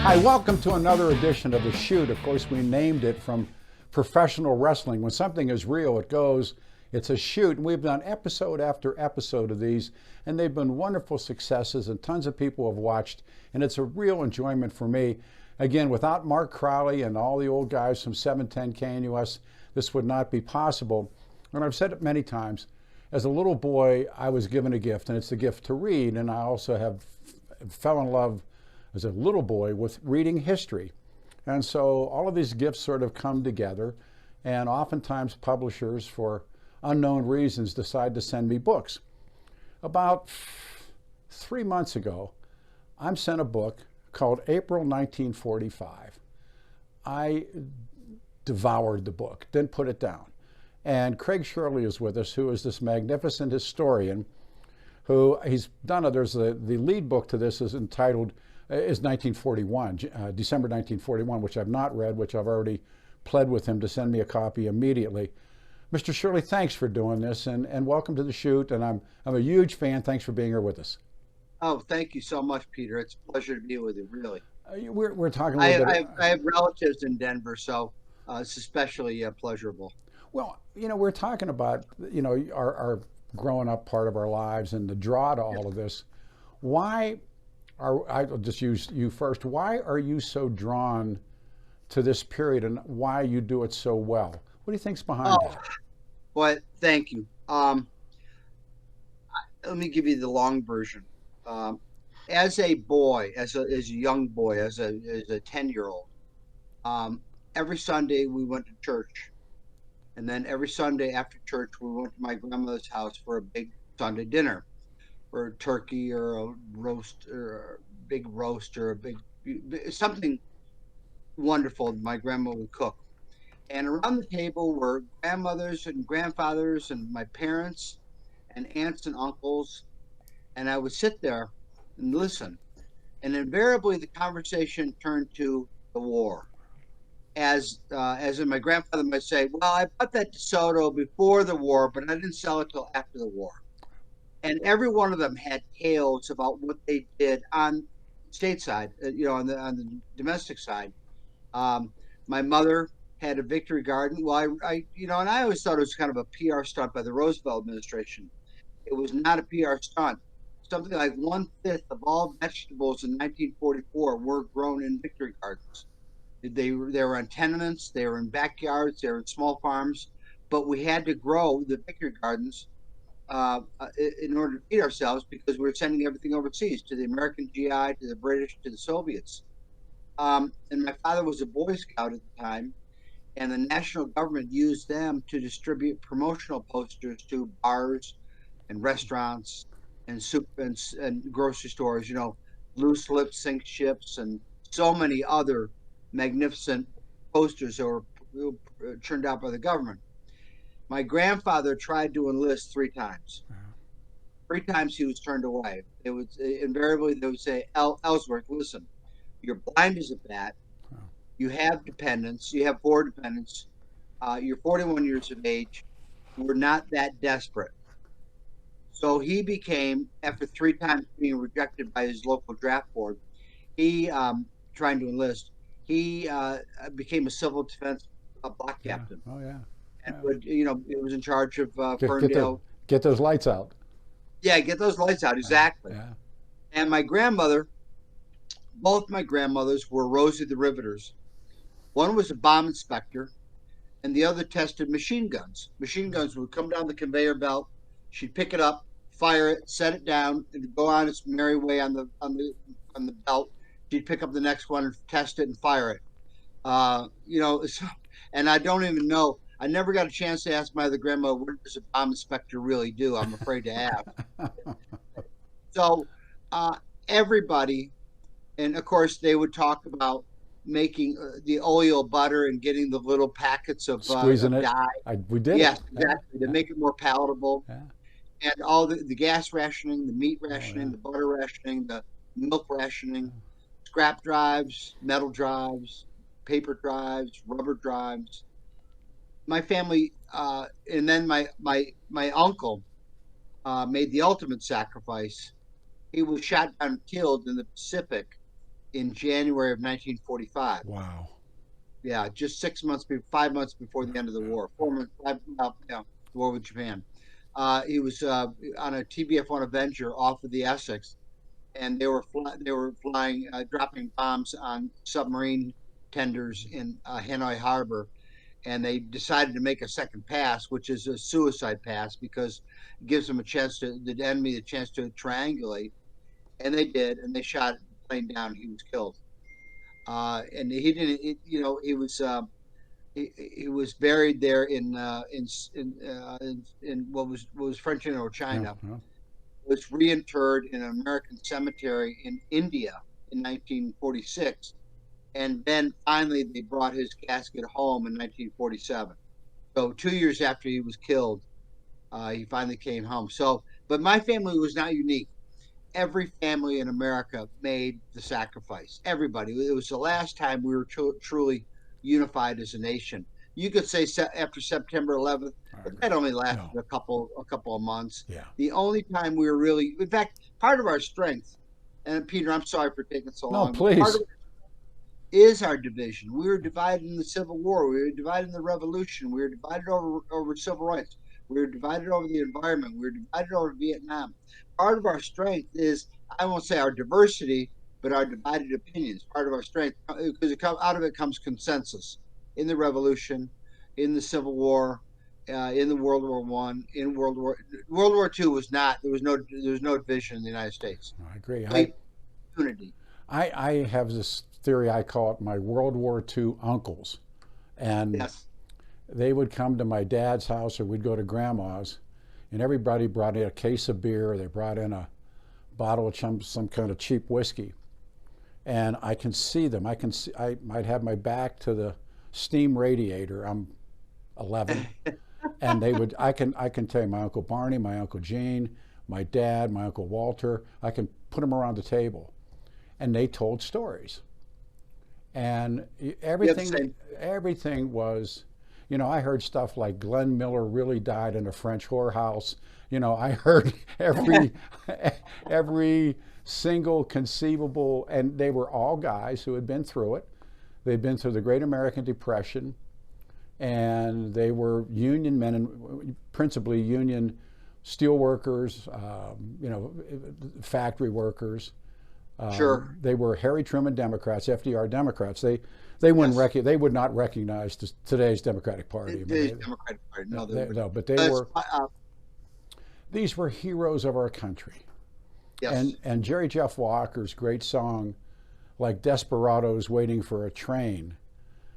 Hi, welcome to another edition of The Shoot. Of course, we named it from professional wrestling. When something is real, it goes, it's a shoot. And we've done episode after episode of these, and they've been wonderful successes, and tons of people have watched, and it's a real enjoyment for me. Again, without Mark Crowley and all the old guys from 710 KNUS, this would not be possible. And I've said it many times, as a little boy, I was given a gift, and it's the gift to read, and I also have fell in love as a little boy with reading history. And so all of these gifts sort of come together, and oftentimes publishers, for unknown reasons, decide to send me books. About 3 months ago, I'm sent a book called April 1945. I devoured the book, didn't put it down. And Craig Shirley is with us, who is this magnificent historian who he's done it. There's the lead book to this is entitled is 1941, December 1941, which I've not read, which I've already pled with him to send me a copy immediately. Mr. Shirley, thanks for doing this, and welcome to the shoot. And I'm a huge fan. Thanks for being here with us. Oh, thank you so much, Peter. It's a pleasure to be with you, really. We're talking a little bit. I have relatives in Denver, so it's especially pleasurable. Well, we're talking about, our growing up part of our lives and the draw to all of this. I'll just use you first. Why are you so drawn to this period, and why you do it so well? What do you think's behind it? Well, thank you. Let me give you the long version. As a boy, as a young boy, as a 10-year-old, every Sunday we went to church, and then every Sunday after church we went to my grandmother's house for a big Sunday dinner, or a turkey, or a roast, or a big roast, or something wonderful my grandma would cook. And around the table were grandmothers and grandfathers and my parents and aunts and uncles. And I would sit there and listen. And invariably the conversation turned to the war. As in my grandfather might say, well, I bought that DeSoto before the war, but I didn't sell it till after the war. And every one of them had tales about what they did on stateside, on the domestic side. My mother had a victory garden. Well, and I always thought it was kind of a PR stunt by the Roosevelt administration. It was not a PR stunt. Something like 1/5 of all vegetables in 1944 were grown in victory gardens. They were on tenements, they were in backyards, they were in small farms, but we had to grow the victory gardens in order to feed ourselves, because we were sending everything overseas to the American GI, to the British, to the Soviets. And my father was a Boy Scout at the time, and the national government used them to distribute promotional posters to bars and restaurants and soup and grocery stores, loose lip sink ships and so many other magnificent posters that were churned out by the government. My grandfather tried to enlist 3 times. 3 times he was turned away. It was invariably they would say, Ellsworth, listen, you're blind as a bat. You have dependents. You have 4 dependents. You're 41 years of age. We're not that desperate. So he became, after 3 times being rejected by his local draft board, he trying to enlist. He became a civil defense block captain. Oh yeah. And would, it was in charge of Ferndale. Get those lights out. Yeah, get those lights out, exactly. Yeah. And my grandmother, both my grandmothers were Rosie the Riveters. One was a bomb inspector, and the other tested machine guns. Machine guns would come down the conveyor belt. She'd pick it up, fire it, set it down, and go on its merry way on the belt. She'd pick up the next one and test it and fire it. And I don't even know. I never got a chance to ask my other grandma, what does a bomb inspector really do? I'm afraid to ask. So everybody, and of course they would talk about making the oil butter and getting the little packets of squeezing it. dye. We did. Yes, it. exactly, to make it more palatable. Yeah. And all the gas rationing, the meat rationing, the butter rationing, the milk rationing, scrap drives, metal drives, paper drives, rubber drives. My family, and then my uncle made the ultimate sacrifice. He was shot down and killed in the Pacific in January of 1945. Wow. Yeah, just 6 months, 5 months before the end of the war. 4 months, yeah, the war with Japan. He was on a TBF-1 Avenger off of the Essex, and they were flying, dropping bombs on submarine tenders in Hanoi Harbor, and they decided to make a second pass, which is a suicide pass because it gives them a chance to the enemy the chance to triangulate, and they did, and they shot the plane down. He was killed, and he didn't. He was. He was buried there in what was French Yeah, Indochina. yeah. Was reinterred in an American cemetery in India in 1946, and then finally they brought his casket home in 1947. So 2 years after he was killed, he finally came home. So, but my family was not unique. Every family in America made the sacrifice. Everybody. It was the last time we were truly unified as a nation. You could say after September 11th, I but agree. that only lasted No. a couple of months. Yeah. The only time we were really, in fact, part of our strength, and Peter, I'm sorry for taking so No, long, but part please. of is our division. We were divided in the Civil War. We were divided in the Revolution. We were divided over civil rights. We were divided over the environment. We were divided over Vietnam. Part of our strength is, I won't say our diversity, but our divided opinions. Part of our strength, because out of it comes consensus in the Revolution, in the Civil War, in the World War I, in World War II was not. There was no division in the United States. I agree. Complete unity. I have this theory. I call it my World War II uncles, and Yes. they would come to my dad's house, or we'd go to grandma's, and everybody brought in a case of beer. They brought in a bottle of some kind of cheap whiskey, and I can see them. I might have my back to the steam radiator. I'm 11, and they would. I can tell you my Uncle Barney, my Uncle Gene, my dad, my Uncle Walter. I can put them around the table, and they told stories, and everything was. I heard stuff like Glenn Miller really died in a French whorehouse. I heard every single conceivable, and they were all guys who had been through it. They'd been through the Great American Depression, and they were union men, and principally union steel workers, factory workers. Sure. They were Harry Truman Democrats, FDR Democrats. They wouldn't Yes. they would not recognize today's Democratic Party. Today's Democratic Party. No, No, but they that's, were. These were heroes of our country. yes. And Jerry Jeff Walker's great song, like Desperados Waiting for a Train.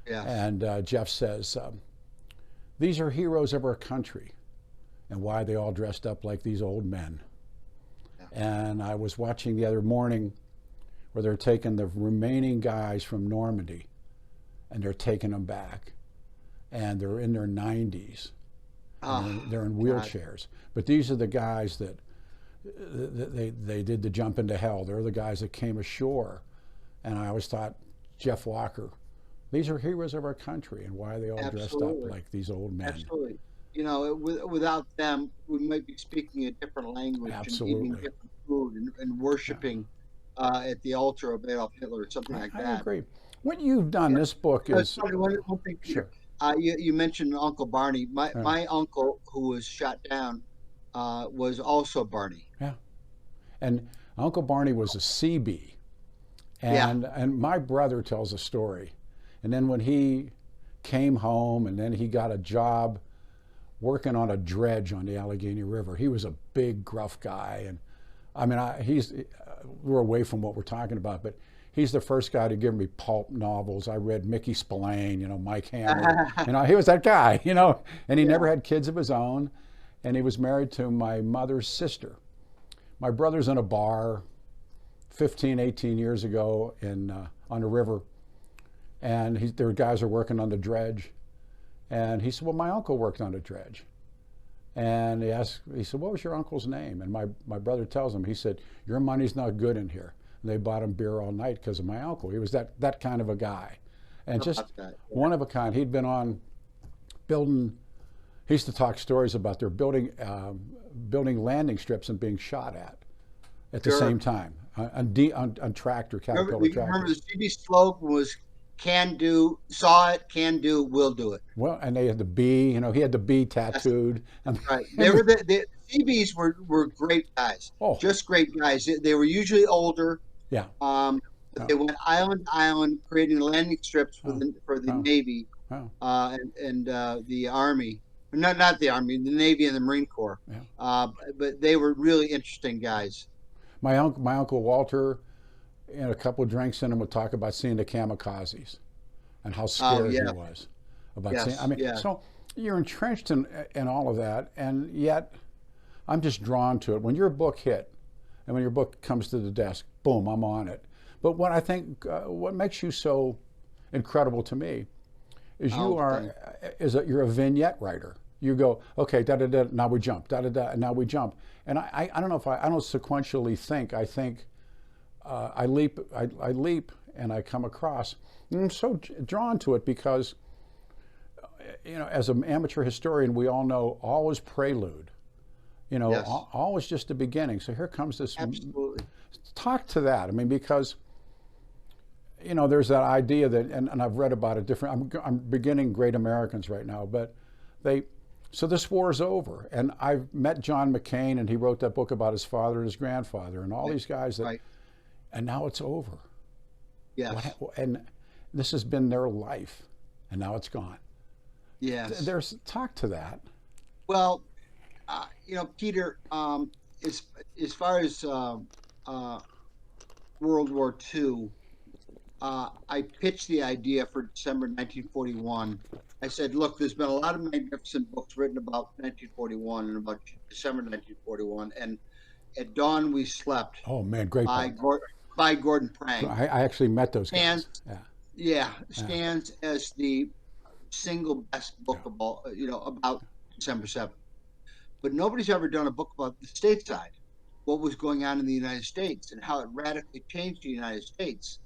Yes. And Jeff says, these are heroes of our country, and why they all dressed up like these old men. Yeah. And I was watching the other morning where they're taking the remaining guys from Normandy, and they're taking them back, and they're in their 90s. They're in wheelchairs. But these are the guys that they did the jump into hell. They're the guys that came ashore. And I always thought, Jeff Walker, these are heroes of our country, and why are they all dressed up like these old men? Absolutely. Without them, we might be speaking a different language and eating different food and worshiping at the altar of Adolf Hitler or something like that. I agree. What you've done, this book is... One thing, Peter. Sure. You mentioned Uncle Barney. My uncle, who was shot down, was also Barney. Yeah. And Uncle Barney was a CB. And my brother tells a story. And then when he came home, and then he got a job working on a dredge on the Allegheny River. He was a big, gruff guy. And I mean, we're away from what we're talking about, but he's the first guy to give me pulp novels. I read Mickey Spillane, Mike Hammer. He was that guy, and he never had kids of his own. And he was married to my mother's sister. My brother's in a bar 15, 18 years ago on the river. And their guys are working on the dredge. And he said, well, my uncle worked on the dredge. And he said, what was your uncle's name? And my brother tells him, he said, your money's not good in here. And they bought him beer all night because of my uncle. He was that kind of a guy. And just one of a kind. He'd been on building, he used to talk stories about their building landing strips and being shot at the same time. on tractor, Remember, Caterpillar you remember the tractors. CB slogan was "Can do, saw it, can do, will do it." Well, and they had the bee. He had the bee That's tattooed. And, right. They and were the CBs were great guys, oh, just great guys. They were usually older. yeah. Um, but Oh, they went island to island, creating landing strips oh, for the oh, Navy oh, and the Army. Not the Army, the Navy and the Marine Corps. yeah. But they were really interesting guys. My uncle Walter, and a couple of drinks in him, would talk about seeing the kamikazes and how Oh scared he yeah, was about seeing. I yes, mean, yeah, so you're entrenched in all of that, and yet I'm just drawn to it. When your book hit, and when your book comes to the desk, boom, I'm on it. But what I think, what makes you so incredible to me, is oh thank is that you're a vignette writer. You go, okay, da da da, now we jump, da da da, and now we jump. And I don't know if I don't sequentially think. I think I leap, and I come across. And I'm so drawn to it because, as an amateur historian, we all know all is prelude. yes, All is just the beginning. So here comes this. absolutely, Talk to that. I mean, because there's that idea that, and I've read about it different. I'm beginning Great Americans right now, but so this war is over, and I've met John McCain, and he wrote that book about his father and his grandfather, and all right, these guys right, and now it's over. yes, And this has been their life, and now it's gone. yes. There's talk to that. Well, Peter, as as far as uh, World War II, I pitched the idea for December 1941. I said, look, there's been a lot of magnificent books written about 1941 and about December 1941, and At Dawn We Slept Oh man, great by book. by Gordon Prang I actually met those stands, guys. Yeah, yeah, yeah, stands as the single best book yeah, about December 7th. But nobody's ever done a book about the stateside, what was going on in the United States and how it radically changed the United States.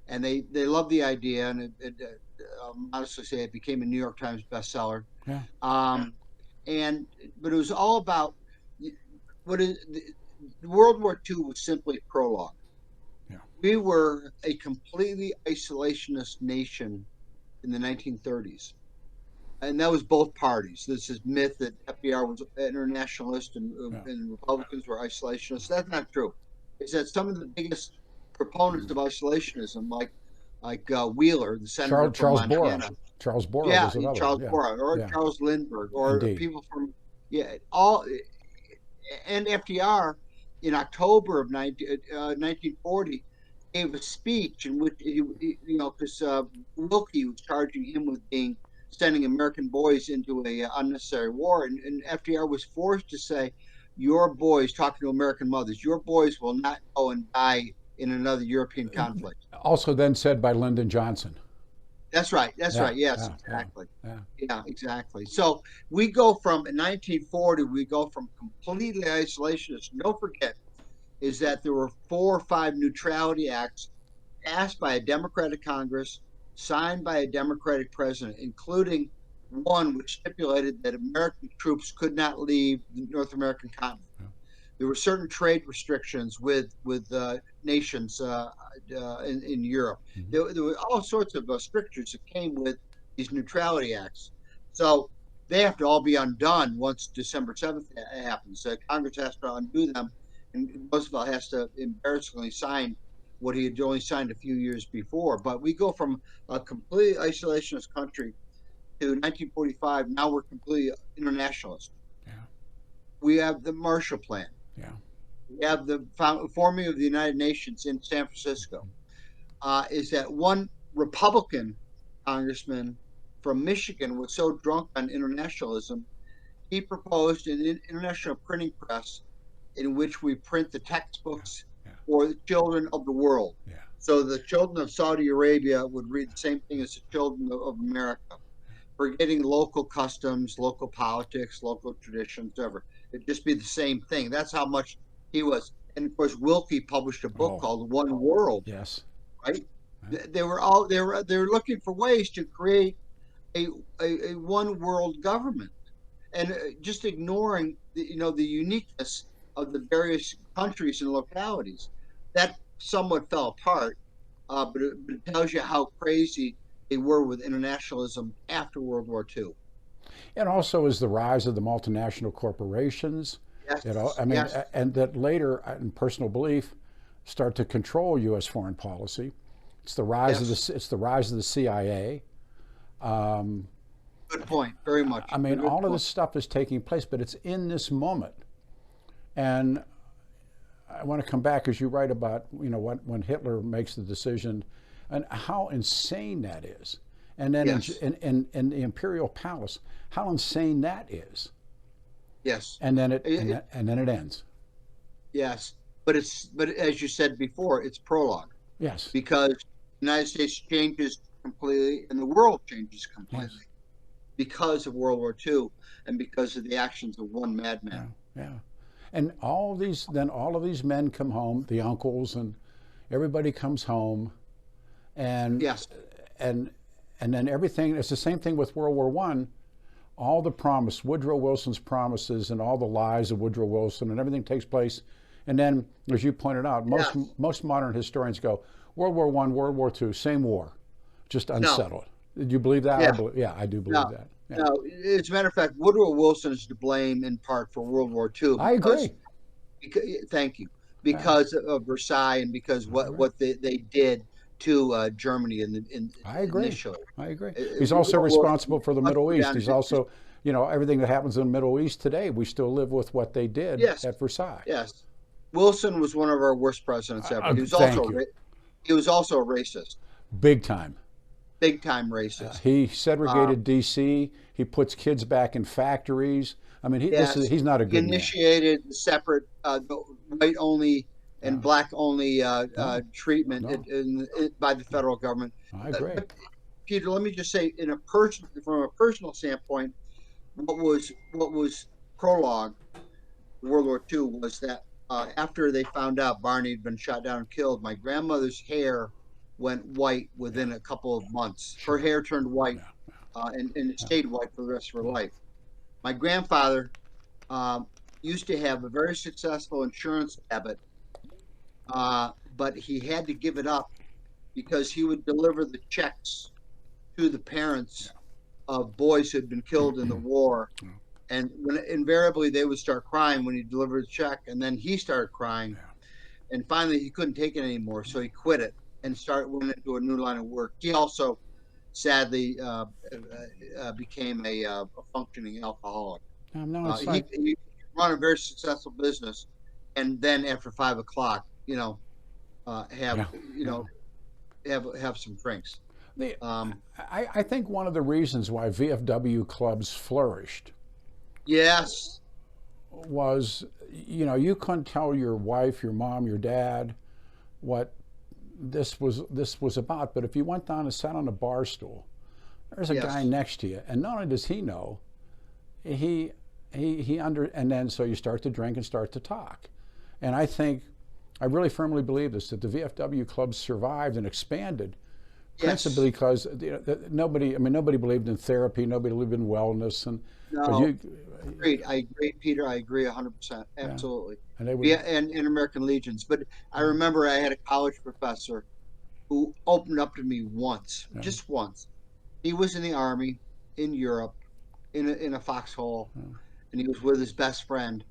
And they loved the idea, and I'll honestly say it became a New York Times bestseller. yeah, Um, and but it was all about what is World War II was simply prologue. yeah. We were a completely isolationist nation in the 1930s, and that was both parties. This is myth that FDR was internationalist Yeah. and Republicans were isolationists. That's not true. It's that some of the biggest proponents of isolationism, like Wheeler, the senator from Charles Bora. Montana, Charles Bora yeah, was another one. Charles Yeah, Bora, or yeah, Charles Lindbergh, or indeed. people from all and FDR in October of 1940 gave a speech in which because Wilkie was charging him with being sending American boys into a unnecessary war, and FDR was forced to say, "Your boys," talking to American mothers, "your boys will not go and die in another European conflict." Also, then said by Lyndon Johnson. That's right. That's Yeah, right. Yes, yeah, yeah, exactly. yeah, Yeah, exactly. So we go from in 1940, we go from completely isolationist. Don't forget is that there were 4 or 5 neutrality acts passed by a Democratic Congress, signed by a Democratic president, including one which stipulated that American troops could not leave the North American continent. yeah. There were certain trade restrictions with nations in Europe. Mhm. There were all sorts of strictures that came with these neutrality acts. So they have to all be undone once December 7th happens. Congress has to undo them, and Roosevelt has to embarrassingly sign what he had only signed a few years before. But we go from a completely isolationist country to 1945. Now we're completely internationalist. Yeah, We have the Marshall Plan. yeah, We have the forming of the United Nations in San Francisco. Is that one Republican congressman from Michigan was so drunk on internationalism, he proposed an international printing press in which we print the textbooks yeah, for the children of the world. yeah, So the children of Saudi Arabia would read the same thing as the children of America, forgetting local customs, local politics, local traditions, whatever. It'd just be the same thing. That's how much he was. And of course, Wilkie published a book oh, called One World, yes. right? Yeah. They were looking for ways to create a a one world government, and just ignoring the uniqueness of the various countries and localities. that somewhat fell apart, but it tells you how crazy they were with internationalism after World War II. And also is the rise of the multinational corporations. Yes, I mean, yes, and that later, in personal belief, start to control U.S. foreign policy. It's the rise of yes. it's the rise of the CIA. Um, Good point. Very much. I mean, Good all of point. this stuff is taking place, but it's in this moment. And I want to come back as you write about, when Hitler makes the decision and how insane that is. And then Yes, in the Imperial Palace, how insane that is. yes. And then it It- and then it ends. yes, but as you said before, it's prologue Yes. because the United States changes completely and the world changes Yes. completely because of World War II and because of the actions of one Yeah. madman. Yeah. And all of these men come home, the uncles and everybody comes home, and Yes, and and then everything. It's the same thing with World War One. All the promise, Woodrow Wilson's promises, and all the lies of Woodrow Wilson, and everything takes place. And then, as you pointed out, yes. most modern historians go World War One, World War Two, same war, just No, unsettled. Did you believe that? yeah, Yeah, I do believe no, that. Yeah, no. As a matter of fact, Woodrow Wilson is to blame in part for World War II I agree. because thank you, Yeah, because of Versailles and because I agree. what they did to Germany in I agree. initially. I agree. He's also Woodrow Wilson responsible for the must Middle go East. down in He's history. also, everything that happens in the Middle East today, we still live with what they did Yes, at Versailles. yes. Wilson was one of our worst presidents ever. Thank you. He was also a racist, Big time. big time racist. He Uh, segregated D.C. He puts kids back in factories. I mean, yes, he's not a he good man. initiated separate the white only and No, black only no, treatment no. by the federal government. I agree. But Peter, let me just say, from a personal standpoint, what was prologue World War II was that after they found out Barney had been shot down and killed, my grandmother's hair went white Yeah, within a couple of months. Her sure. hair turned white, Yeah, and it yeah, stayed white for the rest of her yeah. life. My grandfather um, used to have a very successful insurance habit, but he had to give it up because he would deliver the checks to the Yeah. parents of boys who had been killed in the war. Yeah. And when invariably they would start crying when he delivered the check, and then he started crying, Yeah. and finally he couldn't take it anymore, so he quit it and went into a new line of work. He also sadly became a functioning alcoholic. No, it's like, He run a very successful business, and then after 5 o'clock, have yeah, yeah. have some drinks. The, Um, I think one of the reasons why VFW clubs flourished yes, was, you couldn't tell your wife, your mom, your dad what this was about. But if you went down and sat on a bar stool, there's a guy yes, next to you, and not only does he know, he and then so you start to drink and start to talk. And I really firmly believe this, that the VFW clubs survived and expanded yes. principally because nobody believed in therapy, nobody believed in wellness, and because No, agreed. I agree, Peter. I agree 100%. yeah, Absolutely. and they would, Yeah, and American Legions. But I yeah, remember I had a college professor who opened up to me once, yeah, just once. He was in the army in Europe, in a foxhole, yeah, and he was with his best friend.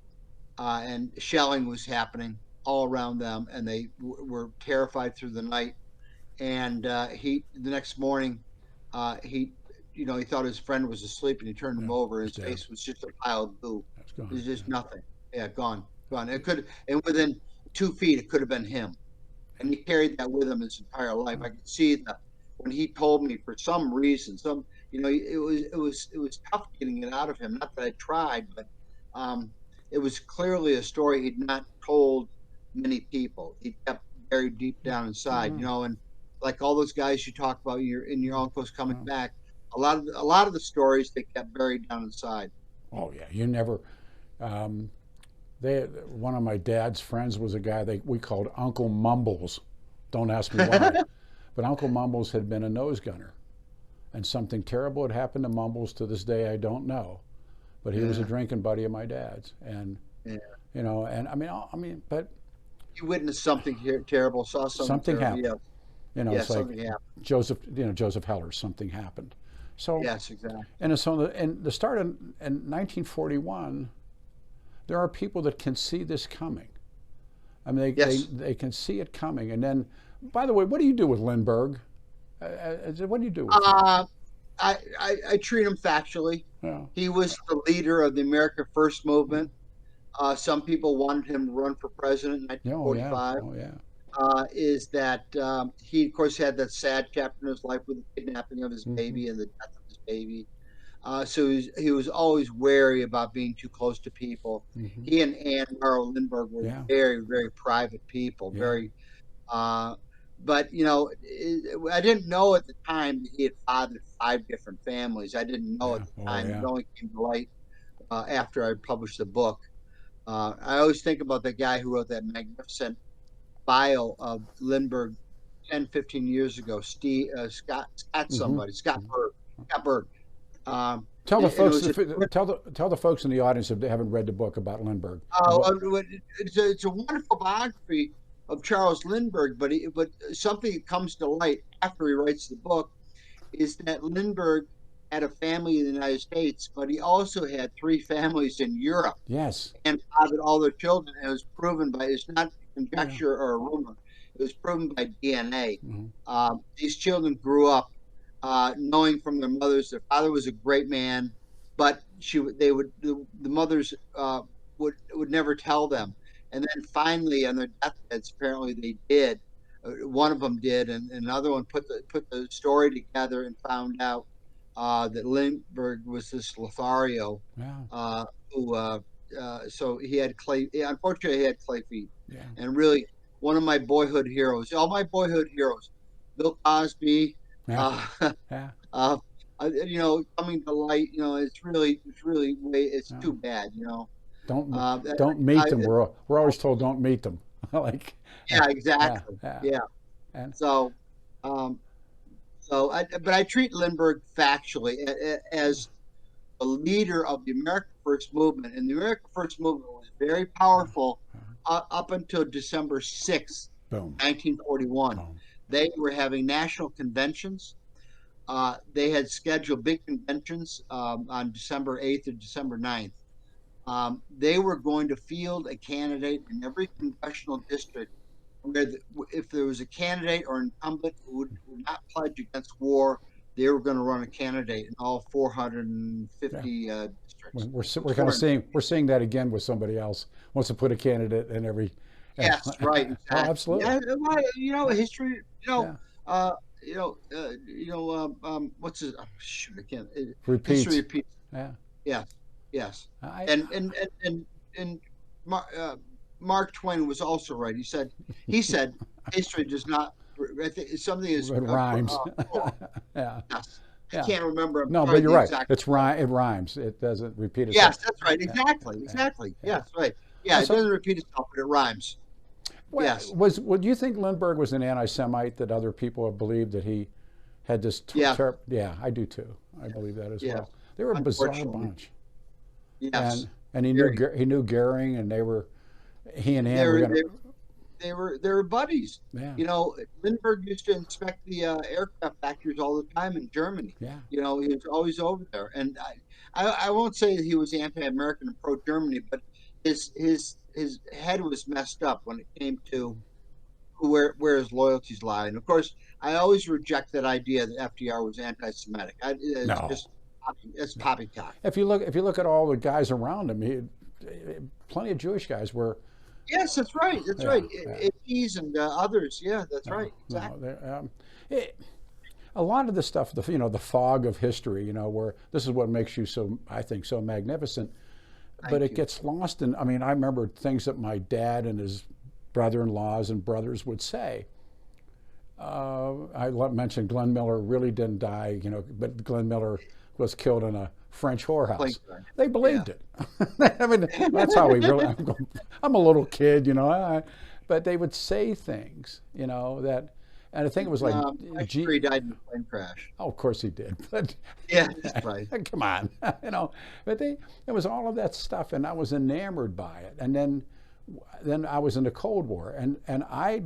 And shelling was happening all around them, and they were terrified through the night. And the next morning, he, he thought his friend was asleep, and he turned him yeah, over, and he's his dead. face was just a pile of goo. That's It gone. was just Yeah, nothing. Yeah, gone, gone. And within 2 feet, it could have been him, and he carried that with him his entire life. yeah, I could see that when he told me for some reason, it was tough getting it out of him. Not that I tried, but um, it was clearly a story he'd not told many people. He kept buried deep down inside, yeah, and like all those guys you talk about, your uncles coming yeah. back. A lot of the stories they kept buried down inside. Oh yeah, you never. Um, one of my dad's friends was a guy we called Uncle Mumbles. Don't ask me why, but Uncle Mumbles had been a nose gunner, and something terrible had happened to Mumbles. To this day, I don't know, but he was a Yeah, drinking buddy of my dad's, and yeah, and but he witnessed something terrible, saw something Something terrible. Yeah, happened. You know, yeah, it's like something happened. Joseph Heller. Something happened. So, Yes, exactly. and so in the start in 1941, there are people that can see this coming. I mean, Yes. they can see it coming. And then, by the way, what do you do with Lindbergh? What do you do with him? Uh, I treat him factually. Yeah. He was the leader of the America First movement. Some people wanted him to run for president in Yeah. Oh yeah. 1945. Oh yeah. Is that he, of course, had that sad chapter in his life with the kidnapping of his Mm-hmm. baby and the death of his baby. So he was always wary about being too close to people. Mm-hmm. He and Anne Morrow Lindbergh were Yeah. very, very private people. Yeah. Uh, but I didn't know at the time that he had fathered 5 different families. I didn't know Yeah. at the Oh time. It yeah. only came to light after I published the book. I always think about the guy who wrote that magnificent bio of Lindbergh 10, 15 years ago, Mm-hmm. Scott Bird, Scott Bird. Um, Tell the and it folks was a, tell the folks in the audience if they haven't read the book about Lindbergh. What? it's a wonderful biography of Charles Lindbergh, but something that comes to light after he writes the book is that Lindbergh had a family in the United States, but he also had 3 families in Europe Yes. and fathered all their children. And it was proven by, it's not Yeah. conjecture or a rumor, it was proven by DNA. Mm-hmm. These children grew up knowing from their mothers their father was a great man, but the mothers would never tell them. And then finally, on their deathbeds, apparently they did. One of them did, and another one put the story together and found out that Lindbergh was this Lothario Yeah. who. So he had clay. Unfortunately, he had clay feet, Yeah. and really one of my boyhood heroes. All my boyhood heroes, Bill Cosby. Yeah. Uh, Yeah. uh, coming to light. It's Yeah. too bad. Don't Uh, don't meet them. We're always told don't meet them. Like. yeah, Yeah. exactly. Yeah. Yeah. And So, um, but I treat Lindbergh factually as a leader of the America First movement, and the America First movement was very powerful up until December 6th, boom. 1941. Boom. They were having national conventions. They had scheduled big conventions on December 8th or December 9th. They were going to field a candidate in every congressional district where if there was a candidate or incumbent who would not pledge against war, they were going to run a candidate in all 450 Yeah. districts. We're kind of seeing that again with somebody else wants to put a candidate in every. Yes, right, Oh, exactly. absolutely. Yeah, history. Yeah. What's his? Oh, shoot, I can't. History Repeats. repeats. Yeah. Yes, yes. I. And Mark Twain was also right. He said history does not. I think something is. It rhymes. Oh, Yeah. yes. I Yeah. can't remember. No, but Probably you're the right. exact. It rhymes. It doesn't repeat itself. Yes, that's right. Yeah. Exactly. Yeah. Exactly. Yeah. Yes, right. Yeah, it So, doesn't repeat itself, but it rhymes. well, Yes. would you think Lindbergh was an anti-Semite that other people have believed that he had this? Yeah. Yeah, I do too. I believe that as Yeah. well. They were a bizarre Unfortunately. bunch, Yes. and he Very. knew Goering, and he and They Anne were were gonna. they, they were buddies. Yeah. Lindbergh used to inspect the aircraft factories all the time in Germany. Yeah. He was always over there, and I won't say that he was anti-American and pro-Germany, but his head was messed up when it came to where his loyalties lie. And of course, I always reject that idea that FDR was anti-Semitic. It's No. just it's poppycock. If you look at all the guys around him, plenty of Jewish guys were. Yes, that's right. That's Yeah, right. yeah. He's and others. Yeah, that's right. No, Exactly. a lot of the stuff, the fog of history, where this is what makes you I think, so magnificent. But Thank it you. gets lost in. I mean, I remember things that my dad and his brother-in-laws and brothers would say. I mentioned Glenn Miller really didn't die, but Glenn Miller was killed in a French whorehouse. Like, They believed it. I mean, that's how we really. I'm a little kid, but they would say things, that, and I think it was like, I'm sure he died in a plane crash. oh, of course he did, but Yeah, that's right. come on, but it was all of that stuff, and I was enamored by it. And then then I was in the Cold War, and I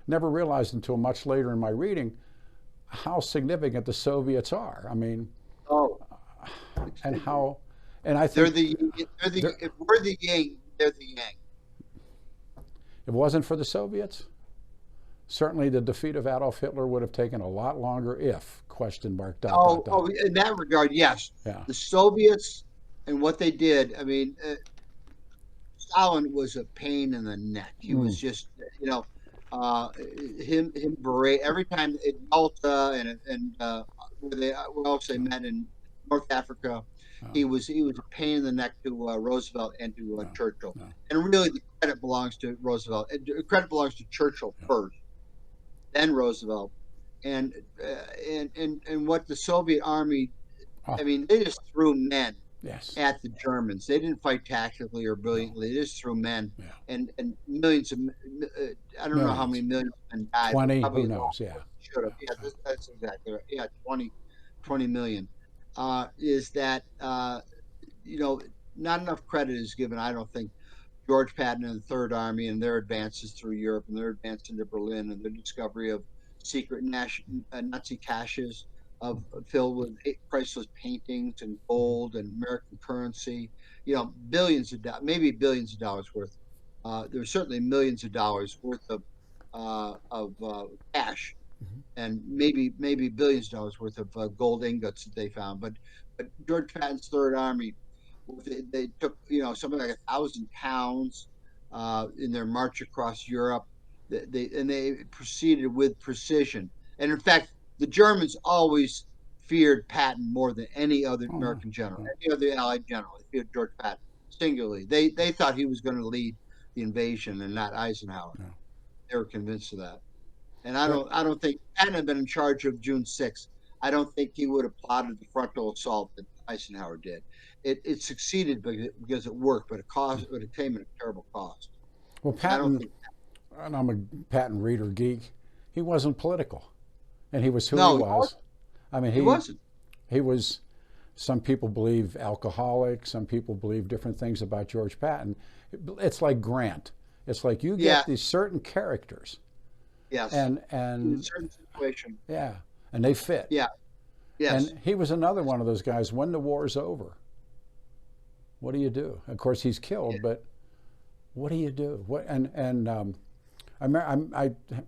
never realized until much later in my reading how significant the Soviets are. I mean, Oh, and how, and I they're think if we're the yin, they're the yang. if it wasn't for the Soviets, certainly the defeat of Adolf Hitler would have taken a lot longer if, question mark, dot, dot, dot. In that regard, yes. Yeah. The Soviets and what they did. I mean, Stalin was a pain in the neck. He was Mm. just, you know, uh, him berate every time at Malta and where else they met in North Africa. Oh, He was a pain in the neck to Roosevelt and to no, Churchill. no, And really, the credit belongs to Roosevelt. Credit belongs to Churchill no. first, then Roosevelt. And and what the Soviet army, Oh, I mean, they just threw men yes. at the Germans. They didn't fight tactically or No. brilliantly. They just threw men, Yeah. and millions of I don't know how many Millions. millions of men died. 20, Probably who a lot knows? Yeah. more than should have. Yeah, that's exactly right. Yeah, 20 million. Is that you know, not enough credit is given, I don't think, George Patton and the Third Army and their advances through Europe and their advance into Berlin and their discovery of secret Nazi caches filled with priceless paintings and gold and American currency. You know, billions of maybe billions of dollars worth. There's certainly millions of dollars worth of cash, Mhm. and maybe billions of dollars worth of gold ingots that they found. But George Patton's Third Army, they took, you know, something like 1,000 pounds in their march across Europe. They proceeded with precision. And in fact, the Germans always feared Patton more than any other Oh, no. American general, No. any other Allied general. They feared George Patton singularly. They thought he was going to lead the invasion and not Eisenhower. No. They were convinced of that. And But I don't think Patton had been in charge of June 6th. I don't think he would have plotted the frontal assault that Eisenhower did. It succeeded because it worked, but it came at a terrible cost. well, And I don't Patton, think and I'm a Patton reader geek. He wasn't political, and he was who he no, was. I mean, he wasn't. he was. Some people believe alcoholic. Some people believe different things about George Patton. It's like Grant. It's like you Yeah, get these certain characters, yes. In a and certain situation. yeah, and they fit. Yeah, yes. And he was another one of those guys. When the war's over, what do you do? Of course, he's killed, but what do you do? What I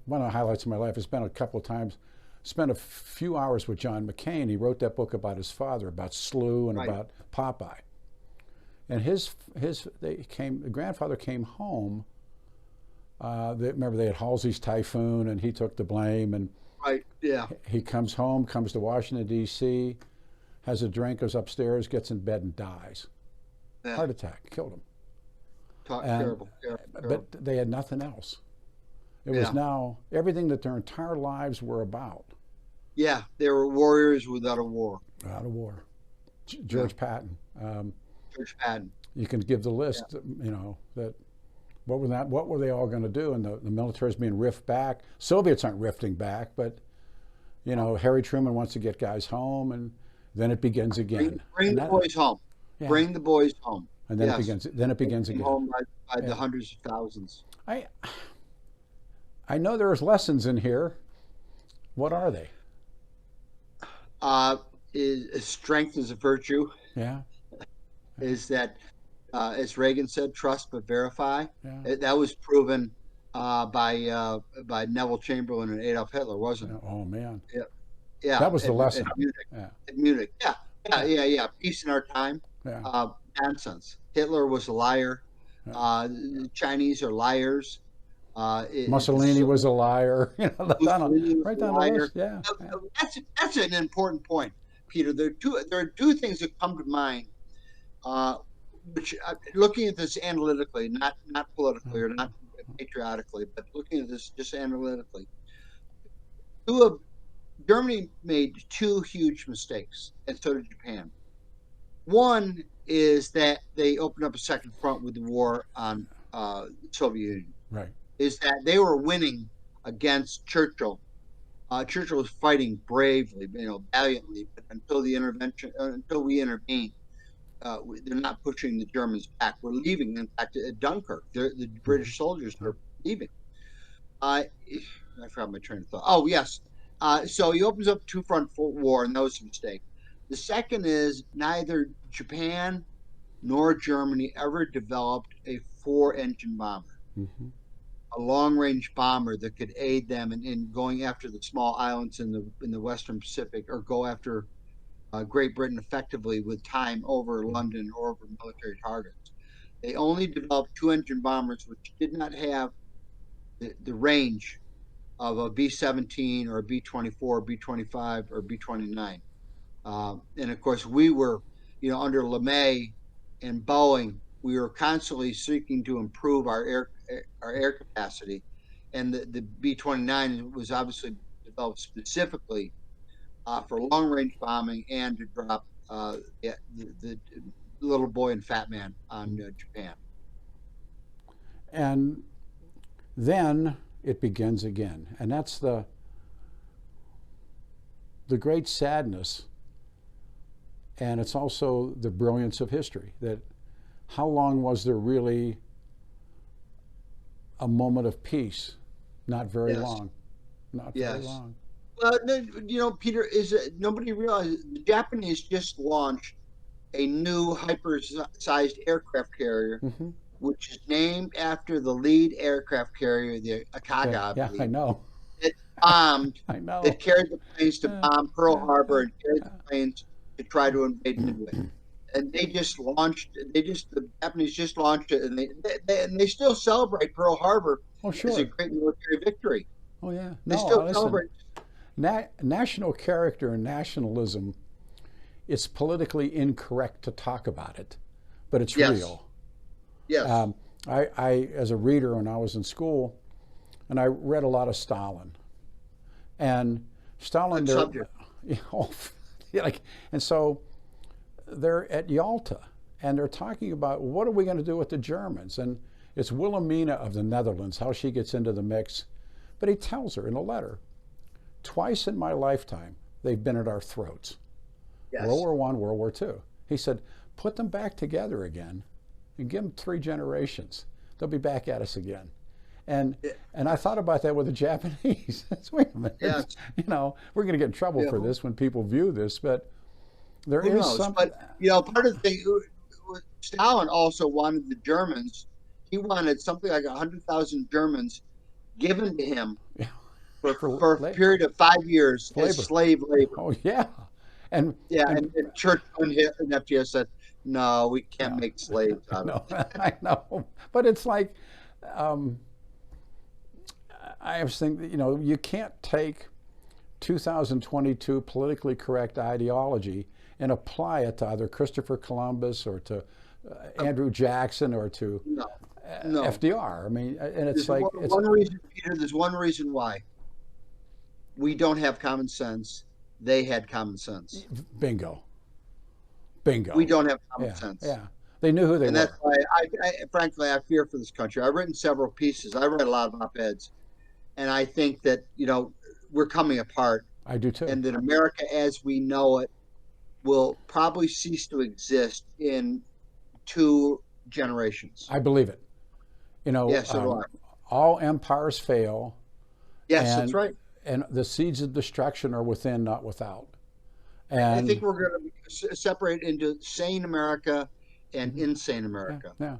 one of the highlights of my life. I spent a couple of times, spent a few hours with John McCain. He wrote that book about his father, about Slew and Right. about Popeye. And the grandfather came home. Remember they had Halsey's Typhoon, and he took the blame. And Right. Yeah. he comes home, comes to Washington D.C., has a drink, goes upstairs, gets in bed, and dies. Yeah. Heart attack, killed him. And Terrible. Terrible. but they had nothing else. It was Yeah. now everything that their entire lives were about. Yeah. They were warriors without a war. Out of war. George Patton. George Patton. You can give the list. You know that. What were they all going to do? And the military's being riffed back. Soviets aren't rifting back, but you know Harry Truman wants to get guys home, and then it begins again. Bring the boys home. Yeah. Bring the boys home. And then Yes. it begins. Then it begins Bring again. home by Yeah. the hundreds of thousands. I I know there's lessons in here. What are they? Strength is a virtue. Yeah. Is that, as Reagan said, trust but verify. Yeah. That was proven by Neville Chamberlain and Adolf Hitler, wasn't it? Oh man. Yeah, yeah. That was the lesson. At Munich. Yeah. At Munich. Yeah, yeah, Yeah. yeah. Peace in our time. Yeah. Nonsense. Hitler was a liar. Yeah. The Chinese are liars. Mussolini was a liar. You know, Mussolini was right a down the liar. list. Yeah. That's an important point, Peter. There are two things that come to mind, which looking at this analytically, not politically or not patriotically, but looking at this just analytically. Germany made two huge mistakes, and so did Japan. One is that they opened up a second front with the war on the Soviet Union. Right. Is that they were winning against Churchill. Churchill was fighting bravely, valiantly, but until we intervened, they're not pushing the Germans back. We're leaving. In fact, at Dunkirk, the British soldiers are leaving. I forgot my train of thought. Oh, yes. So he opens up two-front war, and that was a mistake. The second is neither Japan nor Germany ever developed a four-engine bomber, a long-range bomber that could aid them in going after the small islands in the Western Pacific, or go after Great Britain effectively with time over London or over military targets. They only developed two-engine bombers, which did not have the range of a B-17 or a B-24, B-25, or B-29. And of course, we were, under LeMay and Boeing, we were constantly seeking to improve our air capacity, and the B-29 was obviously developed specifically for long range bombing and to drop the little boy and fat man on Japan. And then it begins again, and that's the great sadness, and it's also the brilliance of history. That how long was there really a moment of peace? Not very long. Not very long. Well, Peter, nobody realizes the Japanese just launched a new hyper-sized aircraft carrier, which is named after the lead aircraft carrier, the Akaga. Yeah, I know. It bombed. I know. It carried the planes to bomb Pearl Harbor and carried the planes to try to invade Midway. And the Japanese just launched it, and they still celebrate Pearl Harbor as a great military victory. Oh yeah, they still celebrate. National character and nationalism, it's politically incorrect to talk about it, but it's real. Yes. I, as a reader when I was in school, and I read a lot of Stalin. And Stalin, and so they're at Yalta, and they're talking about what are we going to do with the Germans? And it's Wilhelmina of the Netherlands, how she gets into the mix. But he tells her in a letter, twice in my lifetime, they've been at our throats. Yes. World War I, World War II. He said, put them back together again and give them 3 generations. They'll be back at us again. And I thought about that with the Japanese. Wait a minute. Yes. We're going to get in trouble for this when people view this, but there is some. But, part of the thing, Stalin also wanted the Germans, he wanted something like 100,000 Germans given to him for a period of 5 years as slave labor. Oh, yeah. And Churchill and FDR said, no, we can't make slaves out of it. I know. But it's like, I was thinking, you can't take 2022 politically correct ideology and apply it to either Christopher Columbus or to Andrew Jackson or to FDR. I mean, and it's one reason, Peter. There's one reason why we don't have common sense. They had common sense. Bingo. We don't have common sense. Yeah, they knew who they were. And that's why, frankly, I fear for this country. I've written several pieces. I read a lot of op-eds, and I think that we're coming apart. I do too. And that America, as we know it, will probably cease to exist in 2 generations. I believe it. Yes, so do I. All empires fail. Yes, that's right. And the seeds of destruction are within, not without. And I think we're going to separate into sane America and insane America. Yeah.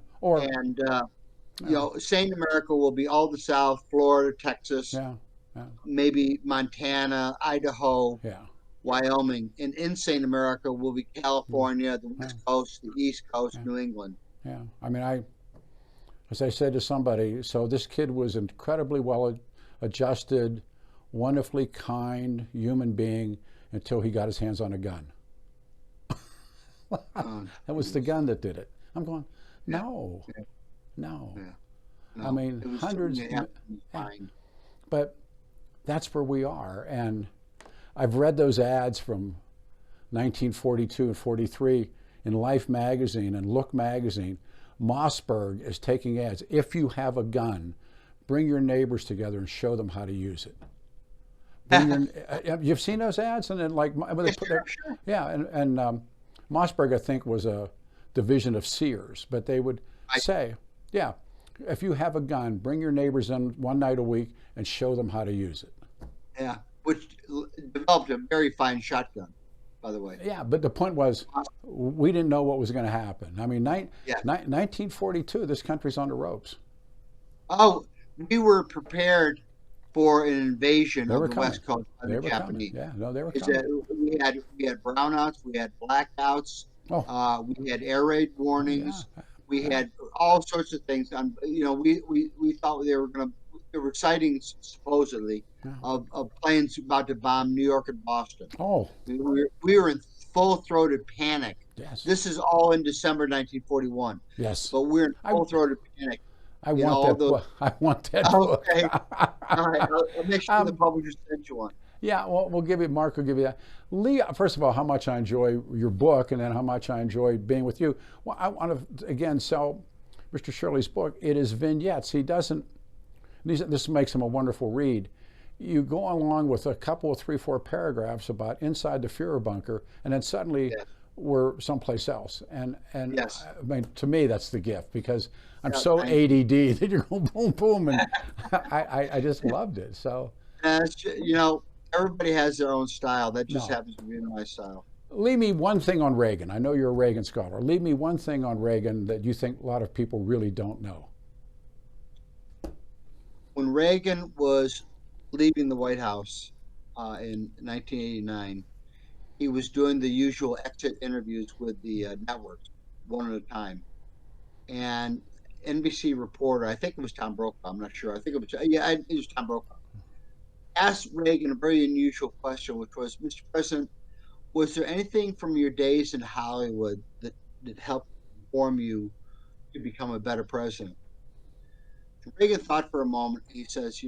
Sane America will be all the South, Florida, Texas, maybe Montana, Idaho, Wyoming. And insane America will be California, the West Coast, the East Coast, New England. Yeah. I mean, as I said to somebody, so this kid was incredibly well adjusted, wonderfully kind human being until he got his hands on a gun. That was the gun that did it. I'm going, no. I mean, hundreds. But that's where we are. And I've read those ads from 1942 and 43 in Life magazine and Look magazine. Mossberg is taking ads. If you have a gun, bring your neighbors together and show them how to use it. You've seen those ads, and then sure. Yeah, and Mossberg, I think, was a division of Sears, but they would say, yeah, if you have a gun, bring your neighbors in one night a week and show them how to use it. Yeah, which developed a very fine shotgun, by the way. Yeah, but the point was, we didn't know what was going to happen. I mean, 1942, this country's on the ropes. Oh, we were prepared for an invasion They of were the coming. West Coast by They the were Japanese. coming. Yeah, no, they were Is coming. that we had brownouts, we had blackouts, we had air raid warnings, we had all sorts of things. We thought there were sightings supposedly of planes about to bomb New York and Boston. Oh, we were in full-throated panic. yes. This is all in December 1941. Yes. But we're in full-throated panic. I want that book. I want that book. Okay. All right. I'll make sure the publisher sends you one. Yeah, well, Mark will give you that. Lee, first of all, how much I enjoy your book, and then how much I enjoy being with you. Well, I want to, again, sell Mr. Shirley's book. It is vignettes. He doesn't, this makes him a wonderful read. You go along with a couple of 3-4 paragraphs about inside the Führer bunker, and then suddenly we're someplace else. And Yes. I mean, to me, that's the gift, because I'm so ADD that you're going boom, boom, and I just loved it. So, everybody has their own style. That just happens to be my style. Leave me one thing on Reagan. I know you're a Reagan scholar. Leave me one thing on Reagan that you think a lot of people really don't know. When Reagan was leaving the White House in 1989, he was doing the usual exit interviews with the networks, one at a time. And NBC reporter, I think it was Tom Brokaw, I'm not sure. I think it was Tom Brokaw, asked Reagan a very unusual question, which was, Mr. President, was there anything from your days in Hollywood that helped form you to become a better president? Reagan thought for a moment, and he says,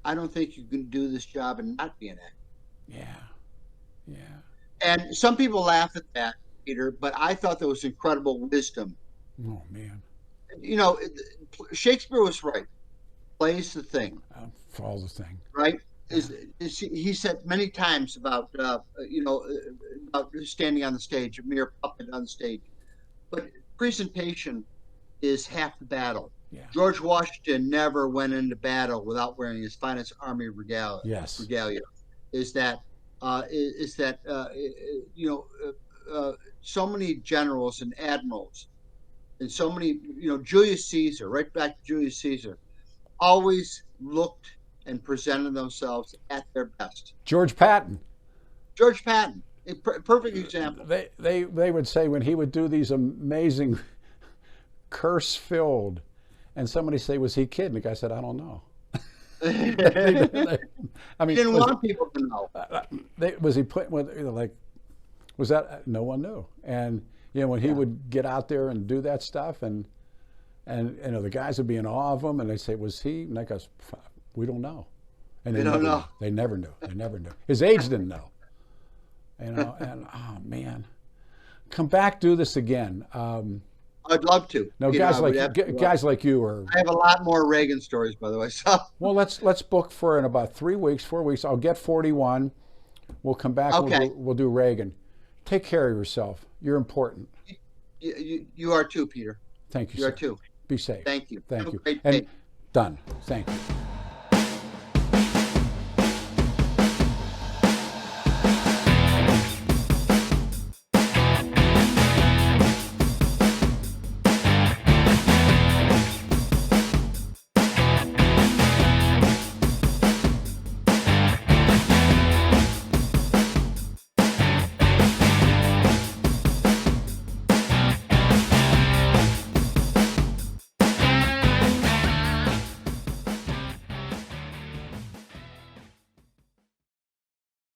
I don't think you can do this job and not be an actor. Yeah. And some people laugh at that, Peter, but I thought there was incredible wisdom. Oh, man. Shakespeare was right. Play's the thing. Falls the thing. Right? He said many times about standing on the stage, a mere puppet on the stage. But presentation is half the battle. Yeah. George Washington never went into battle without wearing his finest army regalia. Yes. So many generals and admirals, and so many, Julius Caesar, right back to Julius Caesar, always looked and presented themselves at their best. George Patton, a perfect example. They would say when he would do these amazing curse-filled, and somebody say, was he kidding? The guy said, I don't know. I mean, didn't want people to know. Was he putting was that, no one knew. And when he would get out there and do that stuff, and the guys would be in awe of him, and they'd say, was he? And that goes, we don't know. And they never know. They never knew. His age didn't know. And oh man, come back, do this again. I'd love to. No, guys like you are. I have a lot more Reagan stories, by the way. So well, let's book for in about 3 weeks, 4 weeks. I'll get 41. We'll come back. Okay. We'll do Reagan. Take care of yourself. You're important. You are too, Peter. Thank you. You are too. Be safe. Thank you. Thank you. Great and day. done. Thank you.